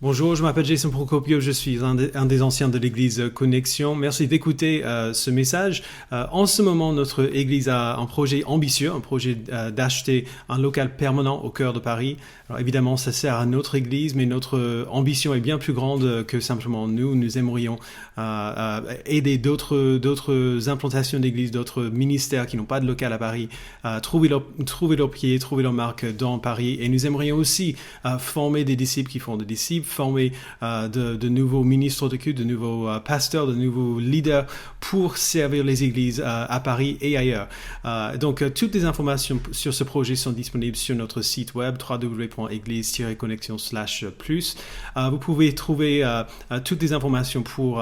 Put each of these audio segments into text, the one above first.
Bonjour, je m'appelle Jason Procopio, je suis un des anciens de l'église Connexion. Merci d'écouter ce message. En ce moment, notre église a un projet ambitieux, un projet d'acheter un local permanent au cœur de Paris. Alors évidemment, ça sert à notre église, mais notre ambition est bien plus grande que simplement nous. Nous aimerions aider d'autres implantations d'églises, d'autres ministères qui n'ont pas de local à Paris, trouver leur pied, trouver leur marque dans Paris. Et nous aimerions aussi former des disciples qui font des disciples, former de nouveaux ministres de culte, de nouveaux pasteurs, de nouveaux leaders pour servir les églises à Paris et ailleurs. Donc, toutes les informations sur ce projet sont disponibles sur notre site web www.église-connexion/plus. Vous pouvez trouver toutes les informations pour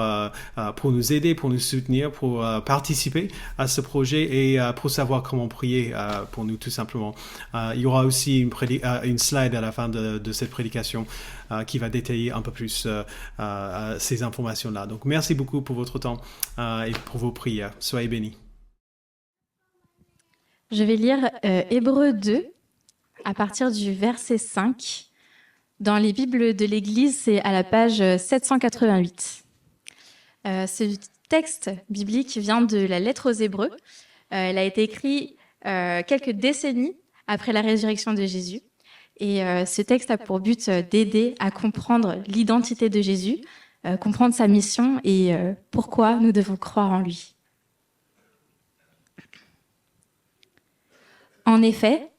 nous aider, pour nous soutenir, pour participer à ce projet et pour savoir comment prier pour nous tout simplement. Il y aura aussi une slide à la fin de cette prédication qui va détailler un peu plus ces informations-là. Donc, merci beaucoup pour votre temps et pour vos prières. Soyez bénis. Je vais lire Hébreux 2 à partir du verset 5. Dans les Bibles de l'Église, c'est à la page 788. Ce texte biblique vient de la lettre aux Hébreux. Elle a été écrite quelques décennies après la résurrection de Jésus. Et ce texte a pour but d'aider à comprendre l'identité de Jésus, comprendre sa mission et pourquoi nous devons croire en lui. En effet,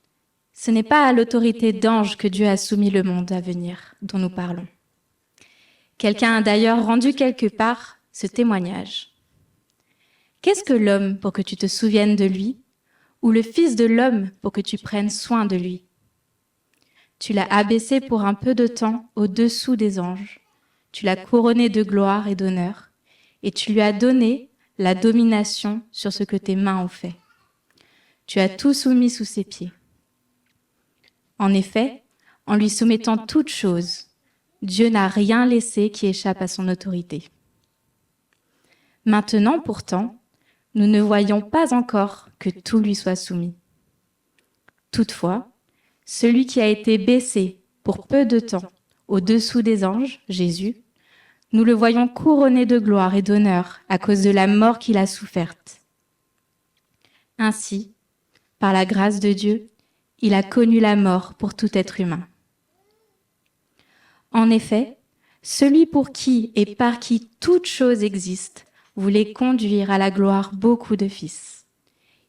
ce n'est pas à l'autorité d'ange que Dieu a soumis le monde à venir dont nous parlons. Quelqu'un a d'ailleurs rendu quelque part ce témoignage. Qu'est-ce que l'homme pour que tu te souviennes de lui, ou le Fils de l'homme pour que tu prennes soin de lui ? Tu l'as abaissé pour un peu de temps au-dessous des anges. Tu l'as couronné de gloire et d'honneur, et tu lui as donné la domination sur ce que tes mains ont fait. Tu as tout soumis sous ses pieds. En effet, en lui soumettant toutes choses, Dieu n'a rien laissé qui échappe à son autorité. Maintenant, pourtant, nous ne voyons pas encore que tout lui soit soumis. Toutefois, celui qui a été baissé pour peu de temps au-dessous des anges, Jésus, nous le voyons couronné de gloire et d'honneur à cause de la mort qu'il a soufferte. Ainsi, par la grâce de Dieu, il a connu la mort pour tout être humain. En effet, celui pour qui et par qui toute chose existe voulait conduire à la gloire beaucoup de fils.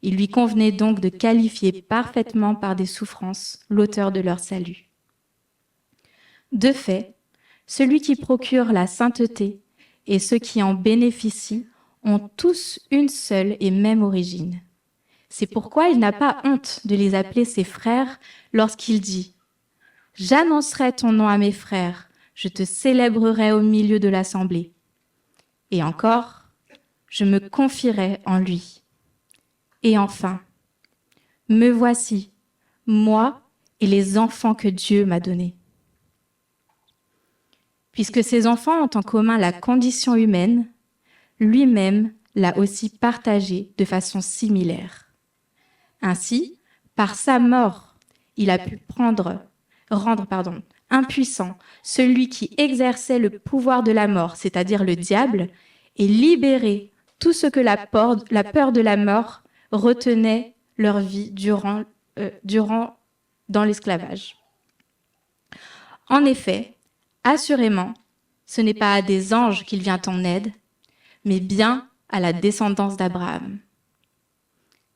Il lui convenait donc de qualifier parfaitement par des souffrances l'auteur de leur salut. De fait, celui qui procure la sainteté et ceux qui en bénéficient ont tous une seule et même origine. C'est pourquoi il n'a pas honte de les appeler ses frères lorsqu'il dit « J'annoncerai ton nom à mes frères, je te célébrerai au milieu de l'assemblée. » Et encore, « Je me confierai en lui. » Et enfin, « Me voici, moi et les enfants que Dieu m'a donnés. » Puisque ces enfants ont en commun la condition humaine, lui-même l'a aussi partagée de façon similaire. Ainsi, par sa mort, il a pu rendre impuissant celui qui exerçait le pouvoir de la mort, c'est-à-dire le diable, et libérer tout ce que la peur de la mort retenait leur vie durant dans l'esclavage. En effet, assurément, ce n'est pas à des anges qu'il vient en aide, mais bien à la descendance d'Abraham.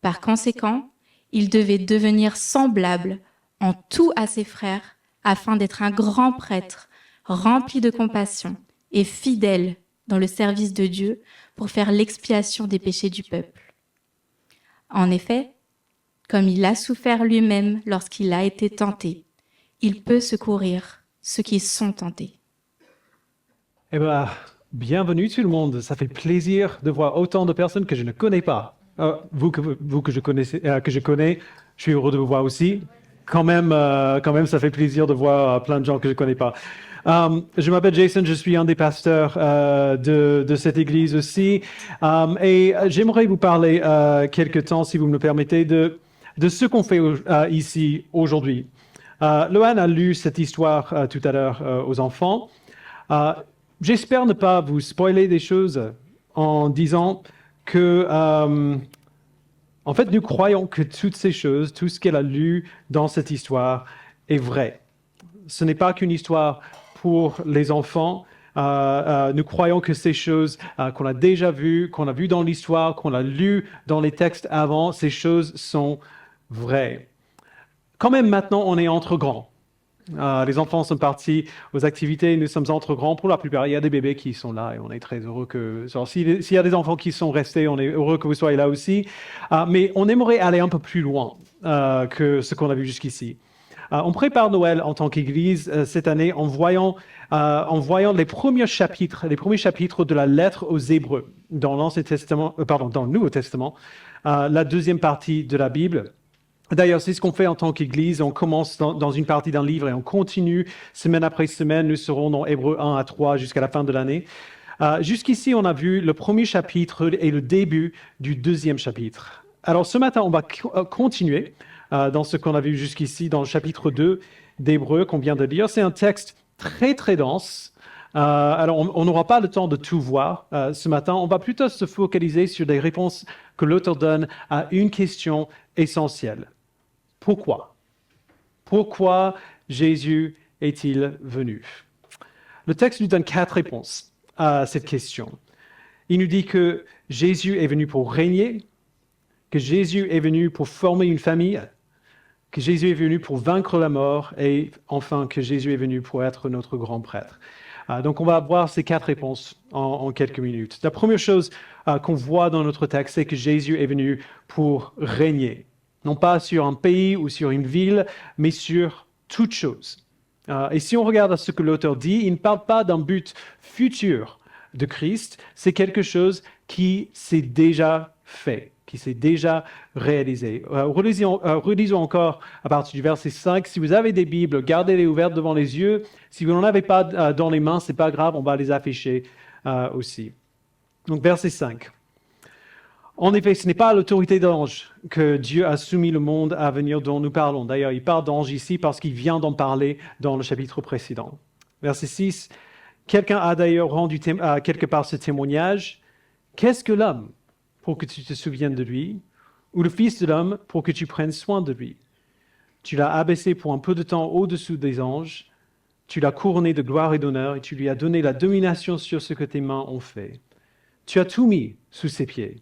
Par conséquent, il devait devenir semblable en tout à ses frères afin d'être un grand prêtre rempli de compassion et fidèle dans le service de Dieu pour faire l'expiation des péchés du peuple. En effet, comme il a souffert lui-même lorsqu'il a été tenté, il peut secourir ceux qui sont tentés. Eh bien, bienvenue tout le monde. Ça fait plaisir de voir autant de personnes que je ne connais pas. Vous que je connais, je suis heureux de vous voir aussi. Quand même, ça fait plaisir de voir plein de gens que je ne connais pas. Je m'appelle Jason, je suis un des pasteurs de cette église aussi. Et j'aimerais vous parler quelque temps, si vous me le permettez, de ce qu'on fait ici aujourd'hui. Lohan a lu cette histoire tout à l'heure aux enfants. J'espère ne pas vous spoiler des choses en disant que, en fait, nous croyons que toutes ces choses, tout ce qu'elle a lu dans cette histoire est vrai. Ce n'est pas qu'une histoire pour les enfants. Nous croyons que ces choses qu'on a déjà vues, qu'on a vues dans l'histoire, qu'on a lues dans les textes avant, ces choses sont vraies. Quand même, maintenant, on est entre grands. Les enfants sont partis aux activités, nous sommes entre grands pour la plupart. Il y a des bébés qui sont là et on est très heureux que... S'il y a des enfants qui sont restés, on est heureux que vous soyez là aussi. Mais on aimerait aller un peu plus loin que ce qu'on a vu jusqu'ici. On prépare Noël en tant qu'Église cette année en voyant les premiers chapitres de la lettre aux Hébreux dans l'Ancien Testament, dans le Nouveau Testament, la deuxième partie de la Bible. D'ailleurs, c'est ce qu'on fait en tant qu'Église. On commence dans une partie d'un livre et on continue semaine après semaine. Nous serons dans Hébreux 1 à 3 jusqu'à la fin de l'année. Jusqu'ici, on a vu le premier chapitre et le début du deuxième chapitre. Alors ce matin, on va continuer dans ce qu'on a vu jusqu'ici, dans le chapitre 2 d'Hébreux qu'on vient de lire. C'est un texte très, très dense. Alors, on n'aura pas le temps de tout voir ce matin. On va plutôt se focaliser sur des réponses que l'auteur donne à une question essentielle. Pourquoi? Pourquoi Jésus est-il venu? Le texte nous donne 4 réponses à cette question. Il nous dit que Jésus est venu pour régner, que Jésus est venu pour former une famille, que Jésus est venu pour vaincre la mort et enfin que Jésus est venu pour être notre grand prêtre. Donc on va voir ces 4 réponses en quelques minutes. La première chose qu'on voit dans notre texte, c'est que Jésus est venu pour régner. Non pas sur un pays ou sur une ville, mais sur toute chose. Et si on regarde à ce que l'auteur dit, il ne parle pas d'un but futur de Christ, c'est quelque chose qui s'est déjà fait, qui s'est déjà réalisé. Relisons encore à partir du verset 5. Si vous avez des Bibles, gardez-les ouvertes devant les yeux. Si vous n'en avez pas dans les mains, ce n'est pas grave, on va les afficher aussi. Donc verset 5. En effet, ce n'est pas à l'autorité d'ange que Dieu a soumis le monde à venir dont nous parlons. D'ailleurs, il parle d'ange ici parce qu'il vient d'en parler dans le chapitre précédent. Verset 6. Quelqu'un a d'ailleurs rendu quelque part ce témoignage. Qu'est-ce que l'homme pour que tu te souviennes de lui, ou le Fils de l'homme pour que tu prennes soin de lui? Tu l'as abaissé pour un peu de temps au-dessous des anges, tu l'as couronné de gloire et d'honneur, et tu lui as donné la domination sur ce que tes mains ont fait. Tu as tout mis sous ses pieds.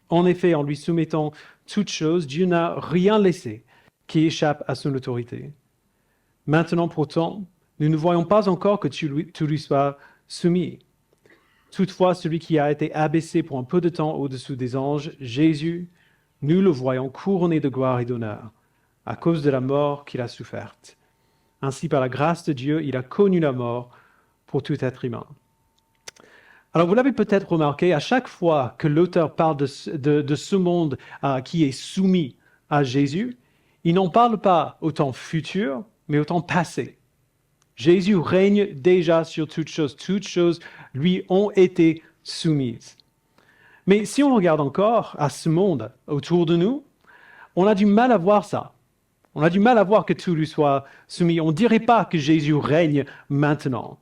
En effet, en lui soumettant toutes choses, Dieu n'a rien laissé qui échappe à son autorité. Maintenant, pourtant, nous ne voyons pas encore que tu lui sois soumis. Toutefois, celui qui a été abaissé pour un peu de temps au-dessous des anges, Jésus, nous le voyons couronné de gloire et d'honneur, à cause de la mort qu'il a soufferte. Ainsi, par la grâce de Dieu, il a connu la mort pour tout être humain. Alors, vous l'avez peut-être remarqué, à chaque fois que l'auteur parle de ce monde qui est soumis à Jésus, il n'en parle pas au temps futur, mais au temps passé. Jésus règne déjà sur toutes choses lui ont été soumises. Mais si on regarde encore à ce monde autour de nous, on a du mal à voir ça. On a du mal à voir que tout lui soit soumis. On ne dirait pas que Jésus règne maintenant.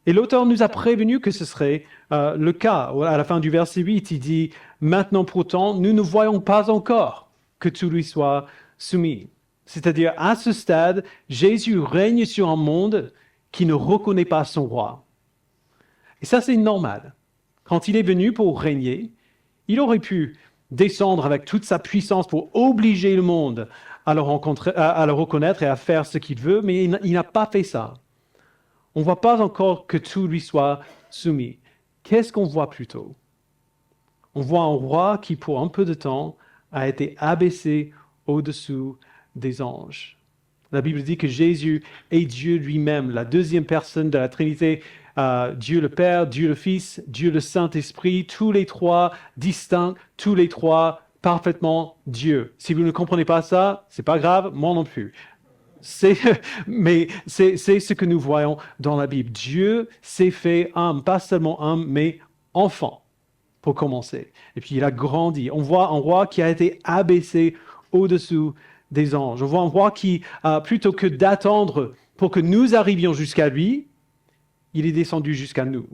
Et l'auteur nous a prévenu que ce serait le cas. À la fin du verset 8, il dit « Maintenant pourtant, nous ne voyons pas encore que tout lui soit soumis. » C'est-à-dire, à ce stade, Jésus règne sur un monde qui ne reconnaît pas son roi. Et ça, c'est normal. Quand il est venu pour régner, il aurait pu descendre avec toute sa puissance pour obliger le monde à le reconnaître et à faire ce qu'il veut, mais il n'a pas fait ça. On ne voit pas encore que tout lui soit soumis. Qu'est-ce qu'on voit plutôt? On voit un roi qui, pour un peu de temps, a été abaissé au-dessous des anges. La Bible dit que Jésus est Dieu lui-même, la deuxième personne de la Trinité, Dieu le Père, Dieu le Fils, Dieu le Saint-Esprit, tous les trois distincts, tous les trois parfaitement Dieu. Si vous ne comprenez pas ça, c'est pas grave, moi non plus. Mais c'est ce que nous voyons dans la Bible. Dieu s'est fait homme, pas seulement homme, mais enfant, pour commencer. Et puis il a grandi. On voit un roi qui a été abaissé au-dessous des anges. On voit un roi qui, plutôt que d'attendre pour que nous arrivions jusqu'à lui, il est descendu jusqu'à nous.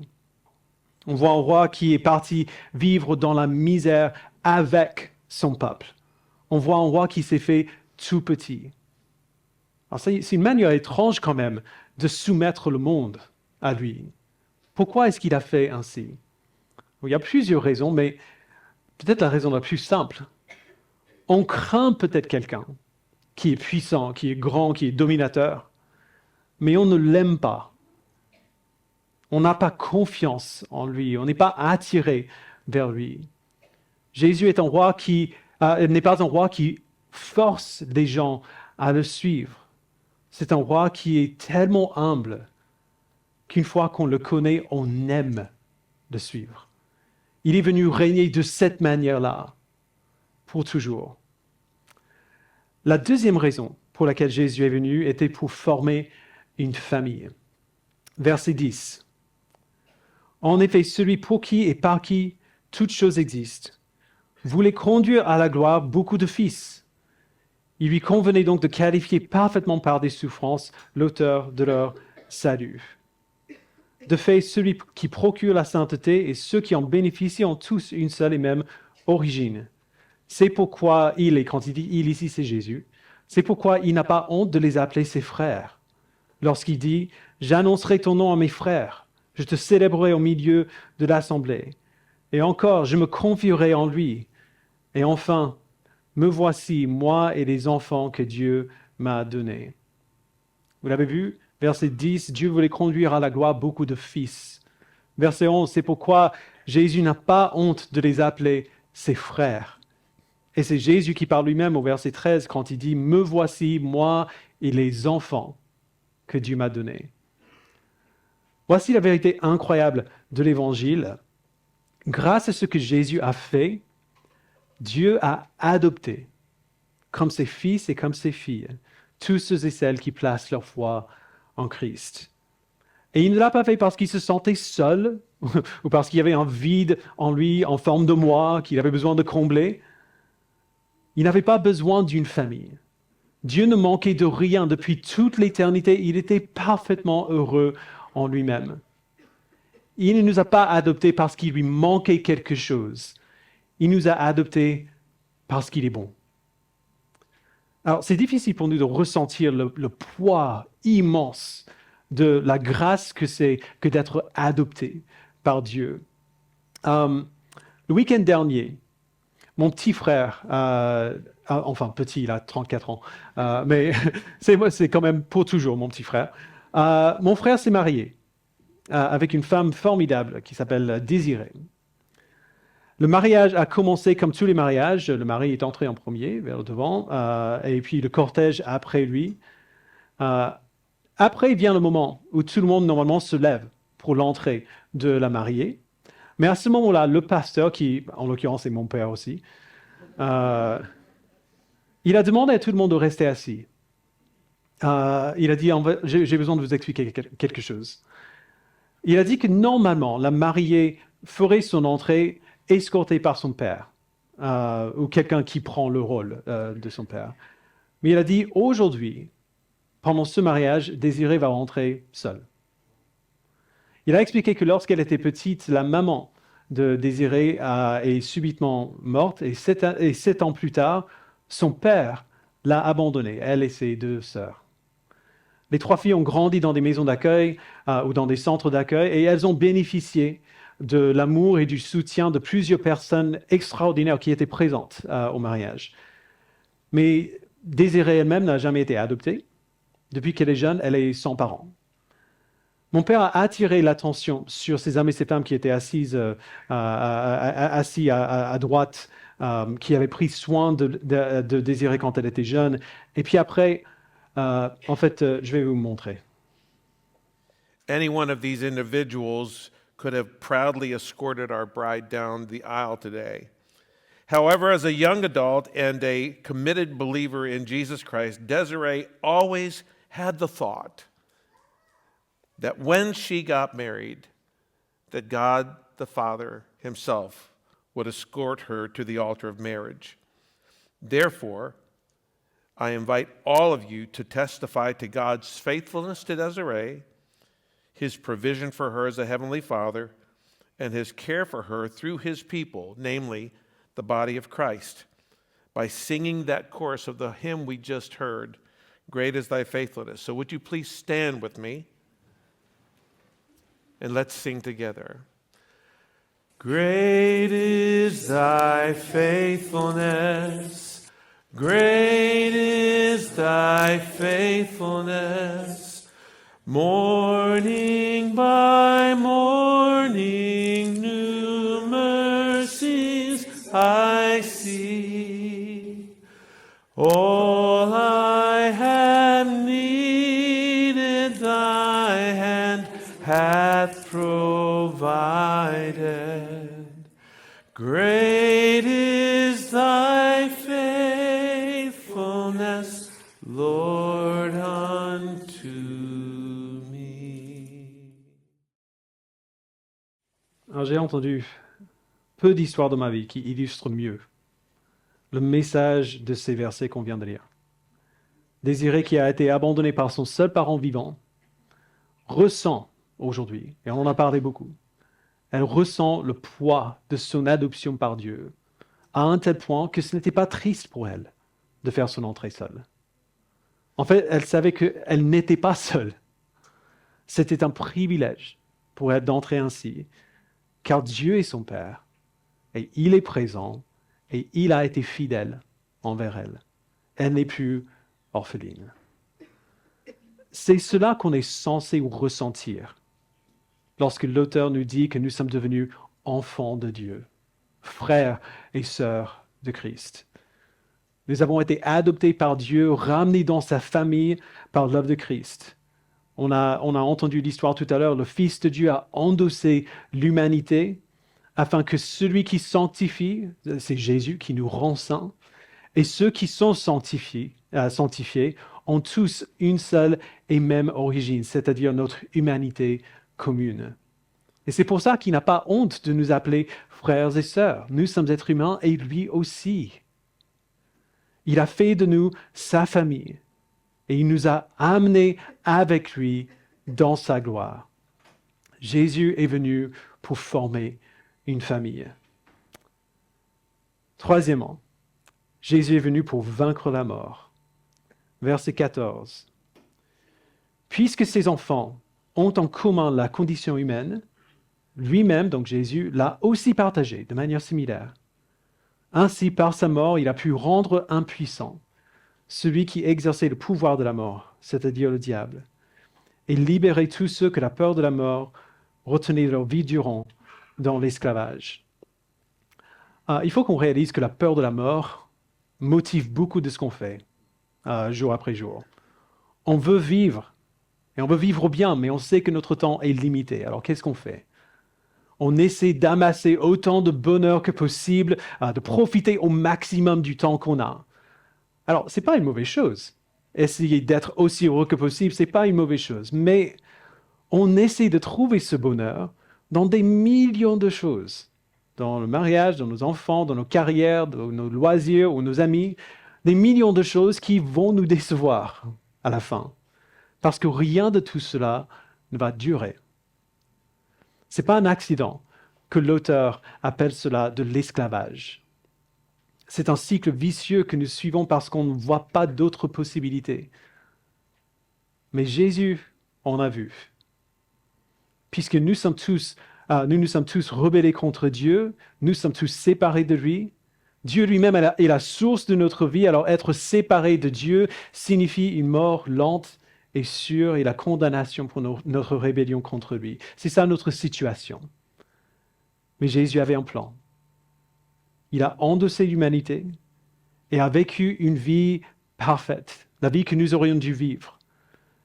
On voit un roi qui est parti vivre dans la misère avec son peuple. On voit un roi qui s'est fait tout petit. Alors c'est une manière étrange quand même de soumettre le monde à lui. Pourquoi est-ce qu'il a fait ainsi? Il y a plusieurs raisons, mais peut-être la raison la plus simple. On craint peut-être quelqu'un qui est puissant, qui est grand, qui est dominateur, mais on ne l'aime pas. On n'a pas confiance en lui, on n'est pas attiré vers lui. Jésus est un roi n'est pas un roi qui force des gens à le suivre. C'est un roi qui est tellement humble qu'une fois qu'on le connaît, on aime le suivre. Il est venu régner de cette manière-là, pour toujours. La deuxième raison pour laquelle Jésus est venu était pour former une famille. Verset 10. En effet, celui pour qui et par qui toutes choses existent voulait conduire à la gloire beaucoup de fils. Il lui convenait donc de qualifier parfaitement par des souffrances l'auteur de leur salut. De fait, celui qui procure la sainteté et ceux qui en bénéficient ont tous une seule et même origine. C'est pourquoi et quand il dit il ici, c'est Jésus, c'est pourquoi il n'a pas honte de les appeler ses frères. Lorsqu'il dit « J'annoncerai ton nom à mes frères, je te célébrerai au milieu de l'assemblée. Et encore, je me confierai en lui. Et enfin, me voici, moi et les enfants que Dieu m'a donnés. » Vous l'avez vu? Verset 10, Dieu voulait conduire à la gloire beaucoup de fils. Verset 11, c'est pourquoi Jésus n'a pas honte de les appeler ses frères. Et c'est Jésus qui parle lui-même au verset 13 quand il dit « Me voici, moi et les enfants que Dieu m'a donnés. » Voici la vérité incroyable de l'Évangile. Grâce à ce que Jésus a fait, Dieu a adopté, comme ses fils et comme ses filles, tous ceux et celles qui placent leur foi en Christ. Et il ne l'a pas fait parce qu'il se sentait seul ou parce qu'il y avait un vide en lui en forme de moi qu'il avait besoin de combler. Il n'avait pas besoin d'une famille. Dieu ne manquait de rien depuis toute l'éternité. Il était parfaitement heureux en lui-même. Il ne nous a pas adoptés parce qu'il lui manquait quelque chose. Il nous a adoptés parce qu'il est bon. Alors, c'est difficile pour nous de ressentir le poids immense de la grâce que c'est que d'être adopté par Dieu. Le week-end dernier, mon petit frère, enfin petit, il a 34 ans, mais c'est quand même pour toujours mon petit frère. Mon frère s'est marié avec une femme formidable qui s'appelle Désirée. Le mariage a commencé comme tous les mariages. Le mari est entré en premier, vers le devant, et puis le cortège après lui. Après vient le moment où tout le monde normalement se lève pour l'entrée de la mariée. Mais à ce moment-là, le pasteur, qui en l'occurrence est mon père aussi, il a demandé à tout le monde de rester assis. Il a dit, j'ai besoin de vous expliquer quelque chose. Il a dit que normalement, la mariée ferait son entrée escortée par son père, ou quelqu'un qui prend le rôle de son père. Mais il a dit, aujourd'hui, pendant ce mariage, Désirée va rentrer seule. Il a expliqué que lorsqu'elle était petite, la maman de Désirée est subitement morte, et 7 ans plus tard, son père l'a abandonnée, elle et ses 2 sœurs. Les 3 filles ont grandi dans des maisons d'accueil ou dans des centres d'accueil, et elles ont bénéficié de l'amour et du soutien de plusieurs personnes extraordinaires qui étaient présentes au mariage. Mais Désirée elle-même n'a jamais été adoptée. Depuis qu'elle est jeune, elle est sans parents. Mon père a attiré l'attention sur ces hommes et ces femmes qui étaient assis à droite, qui avaient pris soin de Désirée quand elle était jeune. Et puis après, je vais vous montrer. Any one of these individuals could have proudly escorted our bride down the aisle today. However, as a young adult and a committed believer in Jesus Christ, Desiree always had the thought that when she got married, that God the Father himself would escort her to the altar of marriage. Therefore, I invite all of you to testify to God's faithfulness to Desiree his provision for her as a heavenly Father, and his care for her through his people, namely the body of Christ, by singing that chorus of the hymn we just heard, Great is Thy Faithfulness. So would you please stand with me, and let's sing together. Great is Thy faithfulness, great is Thy faithfulness, morning by morning new mercies I see. All I have needed Thy hand hath provided. Great is Thy faithfulness, Lord, unto me. Alors, j'ai entendu peu d'histoires de ma vie qui illustrent mieux le message de ces versets qu'on vient de lire. Désiré, qui a été abandonné par son seul parent vivant, ressent aujourd'hui, et on en a parlé beaucoup, elle ressent le poids de son adoption par Dieu à un tel point que ce n'était pas triste pour elle de faire son entrée seule. En fait, elle savait qu'elle n'était pas seule. C'était un privilège pour elle d'entrer ainsi, car Dieu est son Père, et il est présent, et il a été fidèle envers elle. Elle n'est plus orpheline. C'est cela qu'on est censé ressentir lorsque l'auteur nous dit que nous sommes devenus enfants de Dieu, frères et sœurs de Christ. Nous avons été adoptés par Dieu, ramenés dans sa famille par l'œuvre de Christ. On a entendu l'histoire tout à l'heure, le Fils de Dieu a endossé l'humanité afin que celui qui sanctifie, c'est Jésus qui nous rend saints, et ceux qui sont sanctifiés ont tous une seule et même origine, c'est-à-dire notre humanité commune. Et c'est pour ça qu'il n'a pas honte de nous appeler frères et sœurs. Nous sommes êtres humains et lui aussi. Il a fait de nous sa famille et il nous a amenés avec lui dans sa gloire. Jésus est venu pour former une famille. Troisièmement, Jésus est venu pour vaincre la mort. Verset 14. Puisque ses enfants ont en commun la condition humaine, lui-même, donc Jésus, l'a aussi partagé de manière similaire. Ainsi, par sa mort, il a pu rendre impuissant celui qui exerçait le pouvoir de la mort, c'est-à-dire le diable, et libérer tous ceux que la peur de la mort retenait leur vie durant dans l'esclavage. Il faut qu'on réalise que la peur de la mort motive beaucoup de ce qu'on fait, jour après jour. On veut vivre, et on veut vivre bien, mais on sait que notre temps est limité. Alors qu'est-ce qu'on fait? On essaie d'amasser autant de bonheur que possible, de profiter au maximum du temps qu'on a. Alors, ce n'est pas une mauvaise chose. Essayer d'être aussi heureux que possible, ce n'est pas une mauvaise chose. Mais on essaie de trouver ce bonheur dans des millions de choses. Dans le mariage, dans nos enfants, dans nos carrières, dans nos loisirs ou nos amis. Des millions de choses qui vont nous décevoir à la fin. Parce que rien de tout cela ne va durer. Ce n'est pas un accident que l'auteur appelle cela de l'esclavage. C'est un cycle vicieux que nous suivons parce qu'on ne voit pas d'autres possibilités. Mais Jésus en a vu. Puisque nous sommes tous rebellés contre Dieu, nous sommes tous séparés de lui. Dieu lui-même est la source de notre vie, alors être séparé de Dieu signifie une mort lente et sûre et la condamnation pour notre rébellion contre lui. C'est ça notre situation. Mais Jésus avait un plan. Il a endossé l'humanité et a vécu une vie parfaite, la vie que nous aurions dû vivre.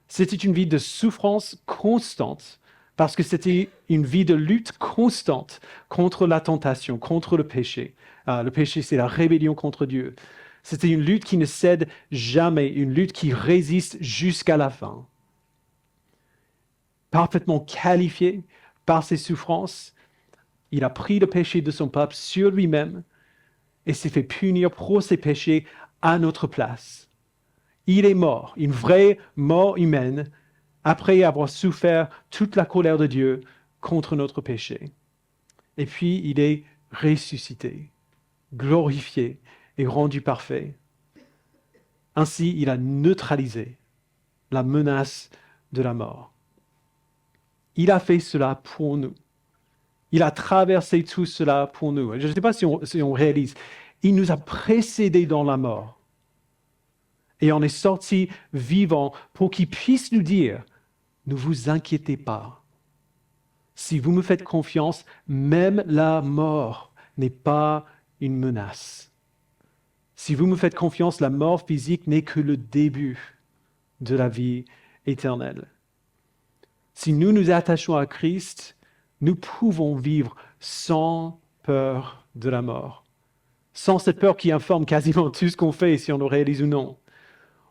C'était une vie de souffrance constante parce que c'était une vie de lutte constante contre la tentation, contre le péché. Le péché, c'est la rébellion contre Dieu. C'était une lutte qui ne cède jamais, une lutte qui résiste jusqu'à la fin. Parfaitement qualifié par ses souffrances, il a pris le péché de son peuple sur lui-même et s'est fait punir pour ses péchés à notre place. Il est mort, une vraie mort humaine, après avoir souffert toute la colère de Dieu contre notre péché. Et puis, il est ressuscité, glorifié et rendu parfait. Ainsi, il a neutralisé la menace de la mort. Il a fait cela pour nous. Il a traversé tout cela pour nous. Je ne sais pas si on réalise. Il nous a précédés dans la mort. Et on est sorti vivant pour qu'il puisse nous dire, ne vous inquiétez pas. Si vous me faites confiance, même la mort n'est pas une menace. Si vous me faites confiance, la mort physique n'est que le début de la vie éternelle. Si nous nous attachons à Christ, nous pouvons vivre sans peur de la mort. Sans cette peur qui informe quasiment tout ce qu'on fait, si on le réalise ou non.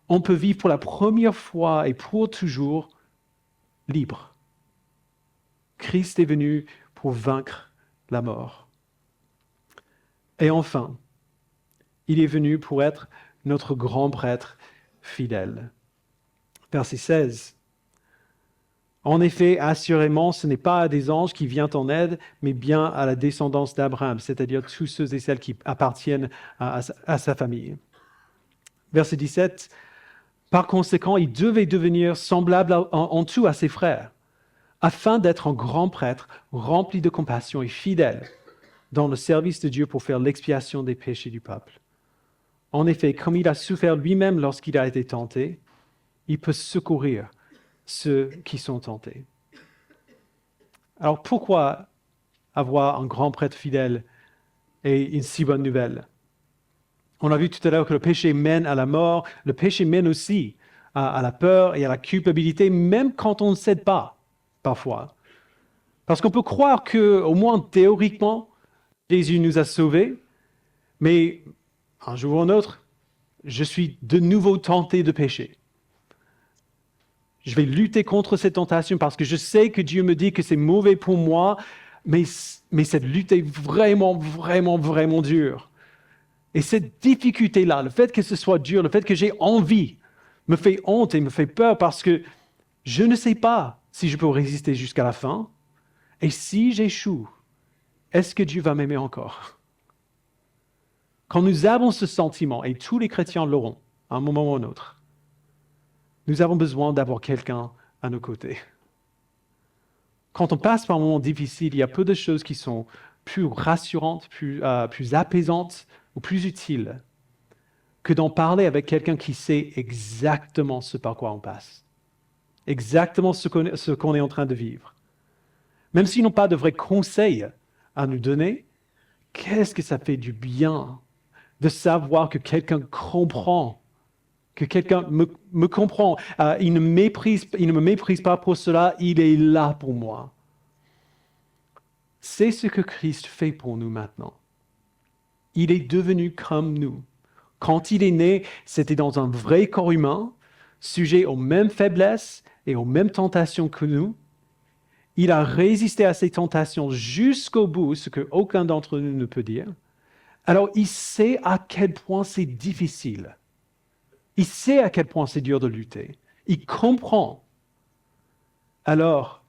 On peut vivre pour la première fois et pour toujours libre. Christ est venu pour vaincre la mort. Et enfin, il est venu pour être notre grand prêtre fidèle. Verset 16. En effet, assurément, ce n'est pas à des anges qui viennent en aide, mais bien à la descendance d'Abraham, c'est-à-dire tous ceux et celles qui appartiennent à sa famille. Verset 17. Par conséquent, il devait devenir semblable en tout à ses frères, afin d'être un grand prêtre rempli de compassion et fidèle dans le service de Dieu pour faire l'expiation des péchés du peuple. En effet, comme il a souffert lui-même lorsqu'il a été tenté, il peut secourir ceux qui sont tentés. Alors pourquoi avoir un grand prêtre fidèle est une si bonne nouvelle? On a vu tout à l'heure que le péché mène à la mort, le péché mène aussi à la peur et à la culpabilité, même quand on ne cède pas, parfois. Parce qu'on peut croire qu'au moins théoriquement, Jésus nous a sauvés, mais un jour ou un autre, je suis de nouveau tenté de pécher. Je vais lutter contre cette tentation parce que je sais que Dieu me dit que c'est mauvais pour moi, mais cette lutte est vraiment, vraiment, vraiment dure. Et cette difficulté-là, le fait que ce soit dur, le fait que j'ai envie, me fait honte et me fait peur parce que je ne sais pas si je peux résister jusqu'à la fin. Et si j'échoue, est-ce que Dieu va m'aimer encore? Quand nous avons ce sentiment, et tous les chrétiens l'auront, à un moment ou à un autre, nous avons besoin d'avoir quelqu'un à nos côtés. Quand on passe par un moment difficile, il y a peu de choses qui sont plus rassurantes, plus apaisantes ou plus utiles que d'en parler avec quelqu'un qui sait exactement ce par quoi on passe, exactement ce qu'on est en train de vivre. Même s'ils n'ont pas de vrais conseils à nous donner, qu'est-ce que ça fait du bien de savoir que quelqu'un comprend, que quelqu'un me comprend. Il ne me méprise pas pour cela, il est là pour moi. C'est ce que Christ fait pour nous maintenant. Il est devenu comme nous. Quand il est né, c'était dans un vrai corps humain, sujet aux mêmes faiblesses et aux mêmes tentations que nous. Il a résisté à ces tentations jusqu'au bout, ce qu'aucun d'entre nous ne peut dire. Alors, il sait à quel point c'est difficile. Il sait à quel point c'est dur de lutter. Il comprend. Alors,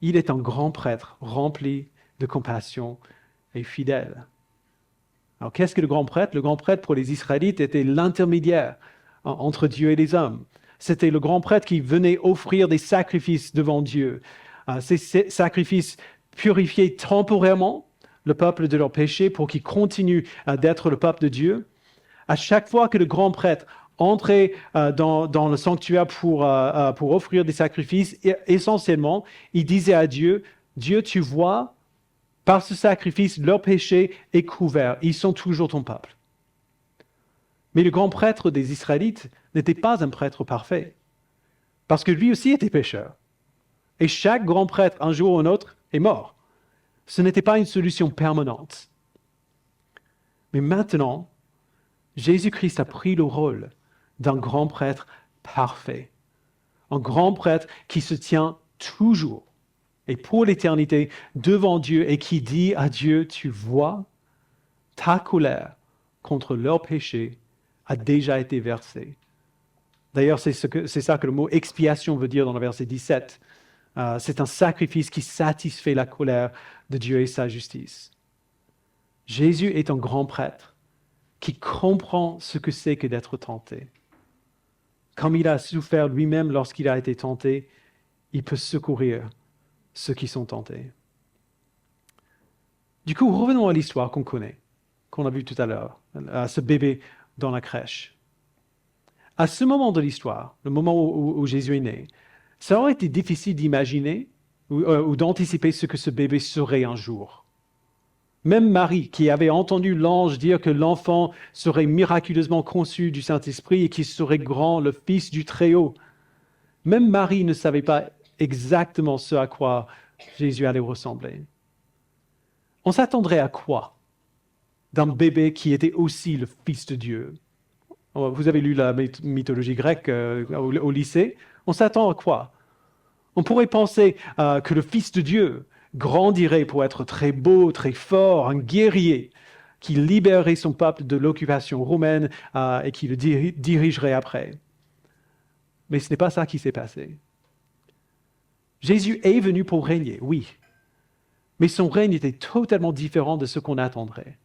il est un grand prêtre rempli de compassion et fidèle. Alors, qu'est-ce que le grand prêtre? Le grand prêtre, pour les Israélites, était l'intermédiaire entre Dieu et les hommes. C'était le grand prêtre qui venait offrir des sacrifices devant Dieu. Ces sacrifices purifiaient temporairement le peuple de leur péché pour qu'ils continuent d'être le peuple de Dieu. À chaque fois que le grand prêtre entrait dans le sanctuaire pour offrir des sacrifices, essentiellement, il disait à Dieu, Dieu, tu vois, par ce sacrifice, leur péché est couvert. Ils sont toujours ton peuple. Mais le grand prêtre des Israélites n'était pas un prêtre parfait, parce que lui aussi était pécheur. Et chaque grand prêtre, un jour ou un autre, est mort. Ce n'était pas une solution permanente. Mais maintenant, Jésus-Christ a pris le rôle d'un grand prêtre parfait. Un grand prêtre qui se tient toujours et pour l'éternité devant Dieu et qui dit à Dieu, tu vois, ta colère contre leur péché a déjà été versée D'ailleurs, c'est ça que le mot expiation veut dire dans le verset 17. C'est un sacrifice qui satisfait la colère de Dieu et sa justice. Jésus est un grand prêtre qui comprend ce que c'est que d'être tenté. Comme il a souffert lui-même lorsqu'il a été tenté, il peut secourir ceux qui sont tentés. Du coup, revenons à l'histoire qu'on connaît, qu'on a vue tout à l'heure, à ce bébé dans la crèche. À ce moment de l'histoire, le moment où Jésus est né, ça aurait été difficile d'imaginer ou d'anticiper ce que ce bébé serait un jour. Même Marie, qui avait entendu l'ange dire que l'enfant serait miraculeusement conçu du Saint-Esprit et qu'il serait grand, le Fils du Très-Haut, même Marie ne savait pas exactement ce à quoi Jésus allait ressembler. On s'attendrait à quoi d'un bébé qui était aussi le Fils de Dieu? Vous avez lu la mythologie grecque au lycée. On s'attend à quoi? On pourrait penser que le Fils de Dieu grandirait pour être très beau, très fort, un guerrier qui libérerait son peuple de l'occupation romaine et qui le dirigerait après. Mais ce n'est pas ça qui s'est passé. Jésus est venu pour régner, oui, mais son règne était totalement différent de ce qu'on attendrait.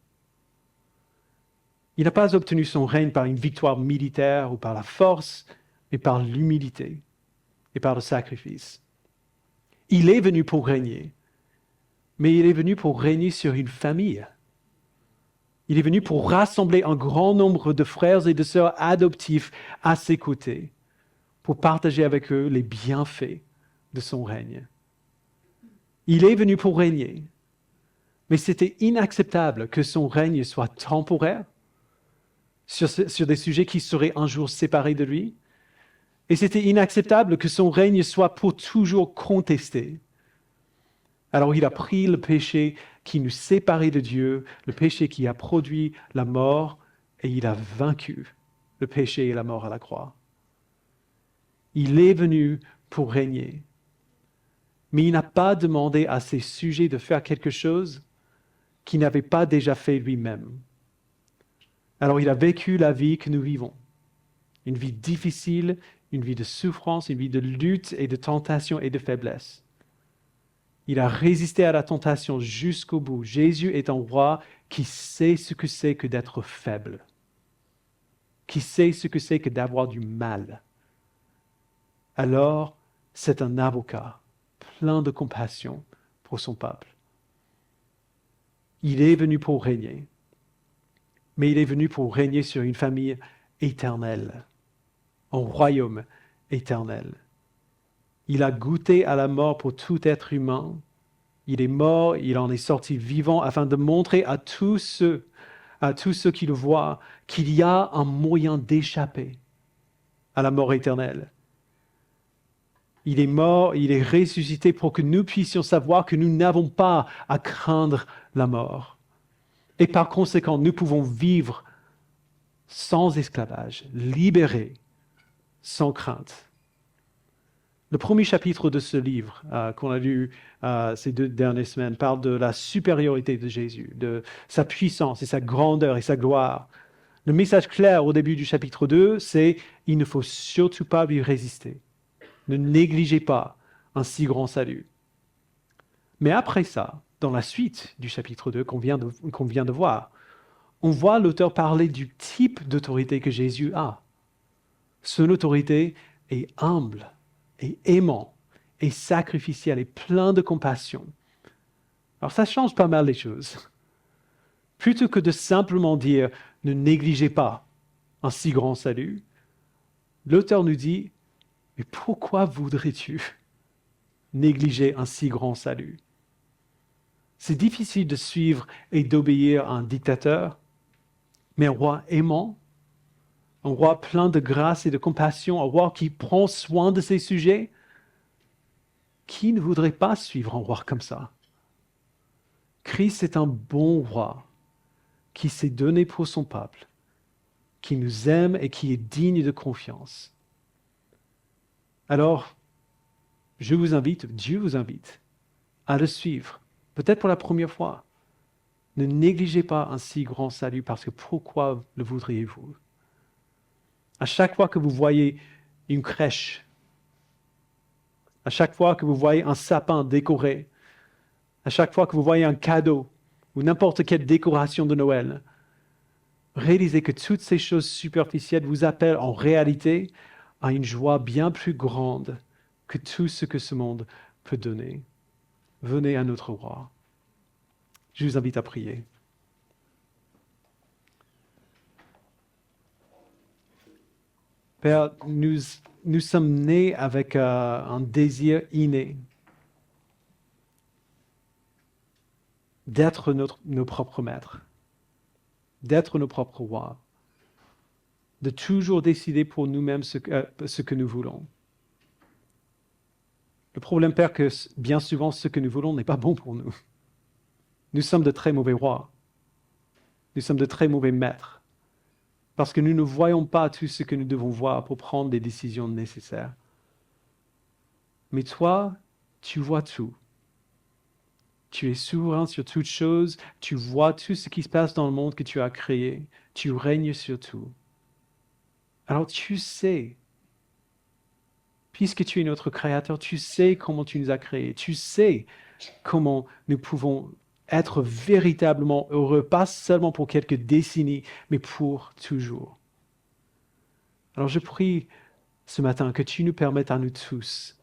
Il n'a pas obtenu son règne par une victoire militaire ou par la force, mais par l'humilité et par le sacrifice. Il est venu pour régner, mais il est venu pour régner sur une famille. Il est venu pour rassembler un grand nombre de frères et de sœurs adoptifs à ses côtés, pour partager avec eux les bienfaits de son règne. Il est venu pour régner, mais c'était inacceptable que son règne soit temporaire sur des sujets qui seraient un jour séparés de lui, et c'était inacceptable que son règne soit pour toujours contesté. Alors il a pris le péché qui nous séparait de Dieu, le péché qui a produit la mort, et il a vaincu le péché et la mort à la croix. Il est venu pour régner. Mais il n'a pas demandé à ses sujets de faire quelque chose qu'il n'avait pas déjà fait lui-même. Alors il a vécu la vie que nous vivons. Une vie difficile, une vie de souffrance, une vie de lutte et de tentation et de faiblesse. Il a résisté à la tentation jusqu'au bout. Jésus est un roi qui sait ce que c'est que d'être faible, qui sait ce que c'est que d'avoir du mal. Alors, c'est un avocat plein de compassion pour son peuple. Il est venu pour régner, mais il est venu pour régner sur une famille éternelle, un royaume éternel. Il a goûté à la mort pour tout être humain. Il est mort, il en est sorti vivant afin de montrer à tous ceux qui le voient qu'il y a un moyen d'échapper à la mort éternelle. Il est mort, il est ressuscité pour que nous puissions savoir que nous n'avons pas à craindre la mort. Et par conséquent, nous pouvons vivre sans esclavage, libérés, sans crainte. Le premier chapitre de ce livre qu'on a lu ces 2 dernières semaines parle de la supériorité de Jésus, de sa puissance et sa grandeur et sa gloire. Le message clair au début du chapitre 2, c'est « Il ne faut surtout pas lui résister ». Ne négligez pas un si grand salut. Mais après ça, dans la suite du chapitre 2 qu'on vient de voir, on voit l'auteur parler du type d'autorité que Jésus a. Son autorité est humble, et aimant, et sacrificiel, et plein de compassion. Alors ça change pas mal les choses. Plutôt que de simplement dire « ne négligez pas un si grand salut », l'auteur nous dit « mais pourquoi voudrais-tu négliger un si grand salut ?» C'est difficile de suivre et d'obéir à un dictateur, mais un roi aimant, un roi plein de grâce et de compassion, un roi qui prend soin de ses sujets. Qui ne voudrait pas suivre un roi comme ça? Christ est un bon roi qui s'est donné pour son peuple, qui nous aime et qui est digne de confiance. Alors, je vous invite, Dieu vous invite à le suivre, peut-être pour la première fois. Ne négligez pas un si grand salut parce que pourquoi le voudriez-vous? À chaque fois que vous voyez une crèche, à chaque fois que vous voyez un sapin décoré, à chaque fois que vous voyez un cadeau ou n'importe quelle décoration de Noël, réalisez que toutes ces choses superficielles vous appellent en réalité à une joie bien plus grande que tout ce que ce monde peut donner. Venez à notre roi. Je vous invite à prier. Père, nous sommes nés avec un désir inné d'être nos propres maîtres, d'être nos propres rois, de toujours décider pour nous-mêmes ce que nous voulons. Le problème, Père, que bien souvent, ce que nous voulons n'est pas bon pour nous. Nous sommes de très mauvais rois. Nous sommes de très mauvais maîtres. Parce que nous ne voyons pas tout ce que nous devons voir pour prendre des décisions nécessaires. Mais toi, tu vois tout. Tu es souverain sur toutes choses, tu vois tout ce qui se passe dans le monde que tu as créé, tu règnes sur tout. Alors tu sais, puisque tu es notre Créateur, tu sais comment tu nous as créés, tu sais comment nous pouvons être véritablement heureux, pas seulement pour quelques décennies, mais pour toujours. Alors je prie ce matin que tu nous permettes à nous tous,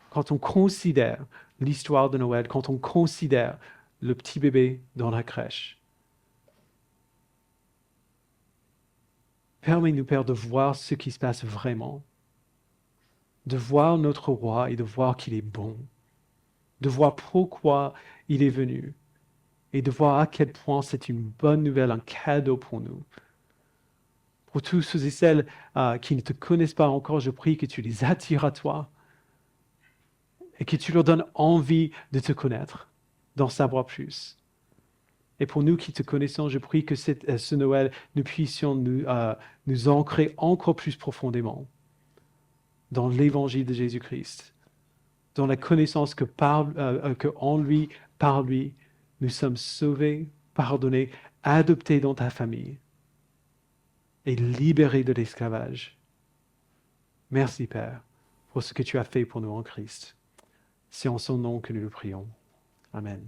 quand on considère l'histoire de Noël, quand on considère le petit bébé dans la crèche, permets-nous, Père, de voir ce qui se passe vraiment, de voir notre roi et de voir qu'il est bon, de voir pourquoi il est venu et de voir à quel point c'est une bonne nouvelle, un cadeau pour nous. Pour tous ceux et celles qui ne te connaissent pas encore, je prie que tu les attires à toi et que tu leur donnes envie de te connaître, d'en savoir plus. Et pour nous qui te connaissons, je prie que ce Noël, nous puissions nous ancrer encore plus profondément dans l'évangile de Jésus-Christ, dans la connaissance que en lui, par lui, nous sommes sauvés, pardonnés, adoptés dans ta famille et libérés de l'esclavage. Merci, Père, pour ce que tu as fait pour nous en Christ. C'est en son nom que nous le prions. Amen.